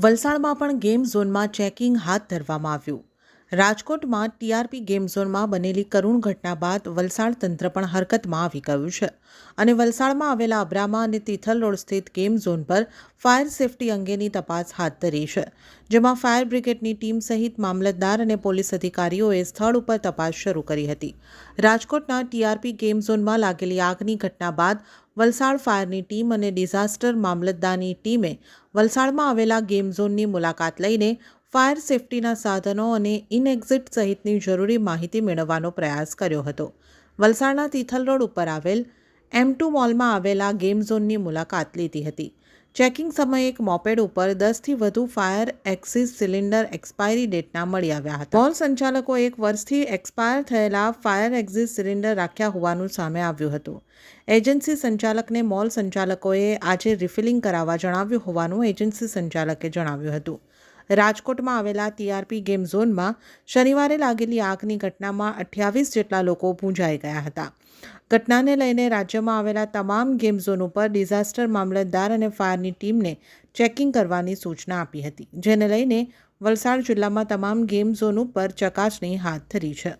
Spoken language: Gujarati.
વલસાડમાં પણ ગેમ ઝોનમાં ચેકિંગ હાથ ધરવામાં આવ્યું. રાજકોટમાં ટીઆરપી ગેમ ઝોનમાં બનેલી કરુણ ઘટના બાદ વલસાડ તંત્ર પણ હરકતમાં આવી ગયું છે અને વલસાડમાં આવેલા અબ્રામા અને તિથલ રોડ સ્થિત ગેમ ઝોન પર ફાયર સેફટી અંગેની તપાસ હાથ ધરી છે, જેમાં ફાયર બ્રિગેડની ટીમ સહિત મામલતદાર અને પોલીસ અધિકારીઓએ સ્થળ ઉપર તપાસ શરૂ કરી હતી. રાજકોટના ટીઆરપી ગેમ ઝોનમાં લાગેલી આગની ઘટના બાદ વલસાડ ફાયરની ટીમ અને ડિઝાસ્ટર મામલતદારની ટીમે વલસાડમાં આવેલા ગેમ ઝોનની મુલાકાત લઈને ફાયર સેફટીના સાધનો અને ઇન એક્ઝિટ સહિતની જરૂરી માહિતી મેળવવાનો પ્રયાસ કર્યો હતો. વલસાડના તિથલ રોડ ઉપર આવેલ M2 મોલમાં આવેલા ગેમ ઝોનની મુલાકાત લીધી હતી. ચેકિંગ સમયે એક મોપેડ ઉપર 10થી વધુ ફાયર એક્સિસ સિલિન્ડર એક્સપાયરી ડેટના મળી આવ્યા હતા. મોલ સંચાલકો 1 વર્ષથી એક્સપાયર થયેલા ફાયર એક્સિસ સિલિન્ડર રાખ્યા હોવાનું સામે આવ્યું હતું. એજન્સી સંચાલકને મોલ સંચાલકોએ આજે રિફિલિંગ કરાવવા જણાવ્યું હોવાનું એજન્સી સંચાલકે જણાવ્યું હતું. રાજકોટમાં આવેલા ટીઆરપી ગેમ ઝોનમાં શનિવારે લાગેલી આગની ઘટનામાં 28 જેટલા લોકો ભૂંજાઈ ગયા હતા. ઘટનાને લઈને રાજ્યમાં આવેલા તમામ ગેમ ઝોન ઉપર ડિઝાસ્ટર મામલતદાર અને ફાયરની ટીમને ચેકિંગ કરવાની સૂચના આપી હતી, જેને લઈને વલસાડ જિલ્લામાં તમામ ગેમ ઝોન ઉપર ચકાસણી હાથ ધરી છે.